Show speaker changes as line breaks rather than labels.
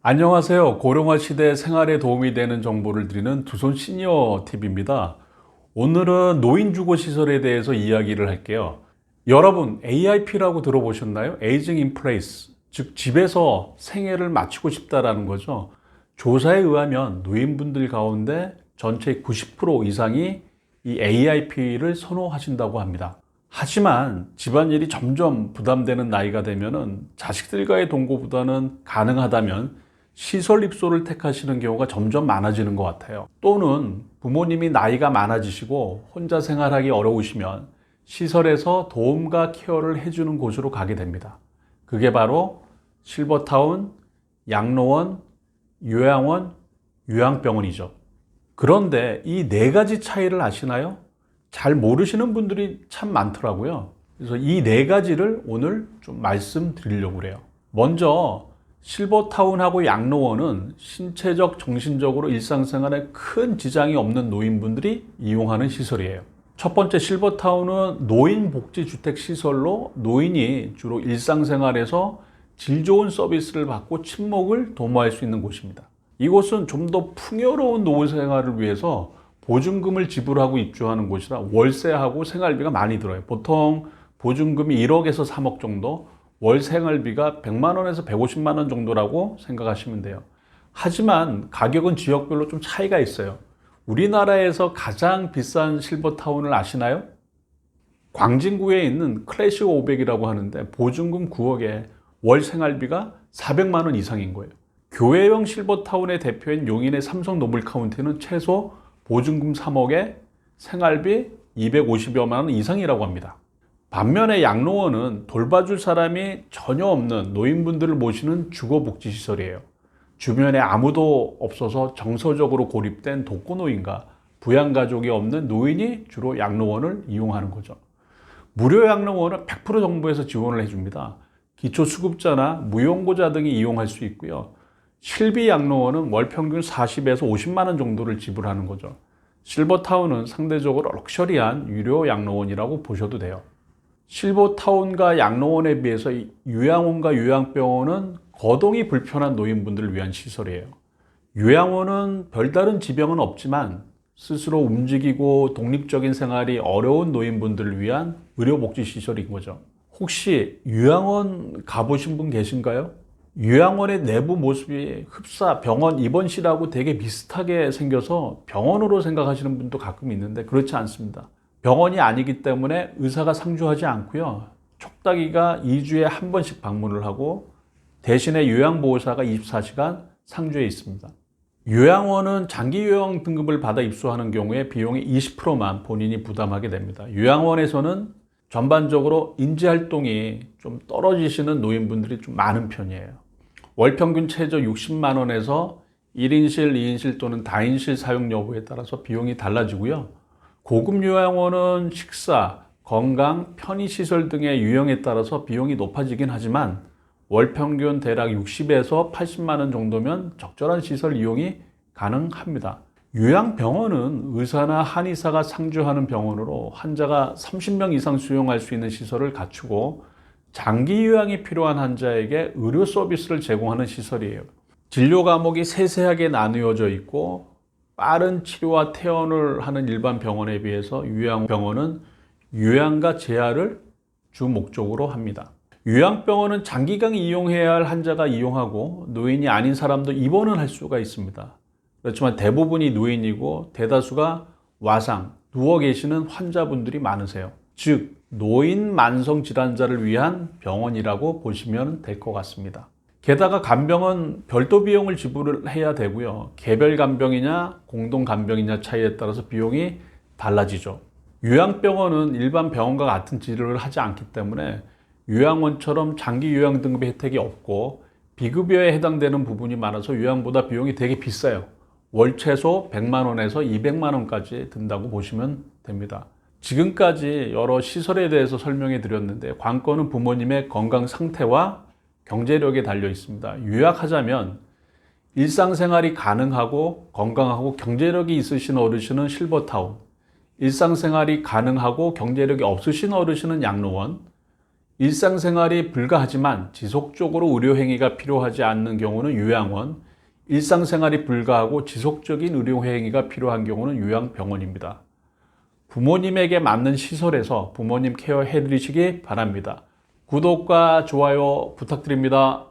안녕하세요. 고령화 시대 생활에 도움이 되는 정보를 드리는 두손 시니어 TV입니다. 오늘은 노인주거시설에 대해서 이야기를 할게요. 여러분, AIP라고 들어보셨나요? 에이징 인 플레이스, 즉 집에서 생애를 마치고 싶다라는 거죠. 조사에 의하면 노인분들 가운데 전체의 90% 이상이 이 AIP를 선호하신다고 합니다. 하지만 집안일이 점점 부담되는 나이가 되면은 자식들과의 동거보다는 가능하다면 시설 입소를 택하시는 경우가 점점 많아지는 것 같아요. 또는 부모님이 나이가 많아지시고 혼자 생활하기 어려우시면 시설에서 도움과 케어를 해주는 곳으로 가게 됩니다. 그게 바로 실버타운, 양로원, 요양원, 요양병원이죠. 그런데 이 네 가지 차이를 아시나요? 잘 모르시는 분들이 참 많더라고요. 그래서 이 네 가지를 오늘 좀 말씀드리려고 그래요. 먼저 실버타운하고 양로원은 신체적, 정신적으로 일상생활에 큰 지장이 없는 노인분들이 이용하는 시설이에요. 첫 번째 실버타운은 노인복지주택시설로 노인이 주로 일상생활에서 질 좋은 서비스를 받고 친목을 도모할 수 있는 곳입니다. 이곳은 좀 더 풍요로운 노후 생활을 위해서 보증금을 지불하고 입주하는 곳이라 월세하고 생활비가 많이 들어요. 보통 보증금이 1억에서 3억 정도, 월 생활비가 100만 원에서 150만 원 정도라고 생각하시면 돼요. 하지만 가격은 지역별로 좀 차이가 있어요. 우리나라에서 가장 비싼 실버타운을 아시나요? 광진구에 있는 클래식 500이라고 하는데 보증금 9억에 월 생활비가 400만 원 이상인 거예요. 교외형 실버타운의 대표인 용인의 삼성 노블카운티는 최소 보증금 3억에 생활비 250여만 원 이상이라고 합니다. 반면에 양로원은 돌봐줄 사람이 전혀 없는 노인분들을 모시는 주거복지시설이에요. 주변에 아무도 없어서 정서적으로 고립된 독거노인과 부양가족이 없는 노인이 주로 양로원을 이용하는 거죠. 무료 양로원은 100% 정부에서 지원을 해줍니다. 기초수급자나 무용고자 등이 이용할 수 있고요. 실비 양로원은 월 평균 40에서 50만 원 정도를 지불하는 거죠. 실버타운은 상대적으로 럭셔리한 유료 양로원이라고 보셔도 돼요. 실버타운과 양로원에 비해서 요양원과 요양병원은 거동이 불편한 노인분들을 위한 시설이에요. 요양원은 별다른 지병은 없지만 스스로 움직이고 독립적인 생활이 어려운 노인분들을 위한 의료복지시설인 거죠. 혹시 요양원 가보신 분 계신가요? 요양원의 내부 모습이 흡사 병원 입원실하고 되게 비슷하게 생겨서 병원으로 생각하시는 분도 가끔 있는데 그렇지 않습니다. 병원이 아니기 때문에 의사가 상주하지 않고요. 촉닥이가 2주에 한 번씩 방문을 하고 대신에 요양보호사가 24시간 상주해 있습니다. 요양원은 장기 요양 등급을 받아 입소하는 경우에 비용의 20%만 본인이 부담하게 됩니다. 요양원에서는 전반적으로 인지활동이 좀 떨어지시는 노인분들이 좀 많은 편이에요. 월 평균 최저 60만 원에서 1인실, 2인실 또는 다인실 사용 여부에 따라서 비용이 달라지고요. 고급 요양원은 식사, 건강, 편의시설 등의 유형에 따라서 비용이 높아지긴 하지만 월 평균 대략 60에서 80만 원 정도면 적절한 시설 이용이 가능합니다. 요양병원은 의사나 한의사가 상주하는 병원으로 환자가 30명 이상 수용할 수 있는 시설을 갖추고 장기 요양이 필요한 환자에게 의료 서비스를 제공하는 시설이에요. 진료 과목이 세세하게 나누어져 있고 빠른 치료와 퇴원을 하는 일반 병원에 비해서 요양병원은 요양과 재활을 주 목적으로 합니다. 요양병원은 장기간 이용해야 할 환자가 이용하고 노인이 아닌 사람도 입원을 할 수가 있습니다. 그렇지만 대부분이 노인이고 대다수가 와상, 누워 계시는 환자분들이 많으세요. 즉 노인 만성 질환자를 위한 병원이라고 보시면 될 것 같습니다. 게다가 간병은 별도 비용을 지불을 해야 되고요. 개별 간병이냐 공동 간병이냐 차이에 따라서 비용이 달라지죠. 요양병원은 일반 병원과 같은 진료를 하지 않기 때문에 요양원처럼 장기 요양 등급의 혜택이 없고 비급여에 해당되는 부분이 많아서 요양보다 비용이 되게 비싸요. 월 최소 100만 원에서 200만 원까지 든다고 보시면 됩니다. 지금까지 여러 시설에 대해서 설명해 드렸는데 관건은 부모님의 건강 상태와 경제력에 달려 있습니다. 요약하자면 일상생활이 가능하고 건강하고 경제력이 있으신 어르신은 실버타운, 일상생활이 가능하고 경제력이 없으신 어르신은 양로원, 일상생활이 불가하지만 지속적으로 의료행위가 필요하지 않는 경우는 요양원, 일상생활이 불가하고 지속적인 의료행위가 필요한 경우는 요양병원입니다. 부모님에게 맞는 시설에서 부모님 케어 해드리시기 바랍니다. 구독과 좋아요 부탁드립니다.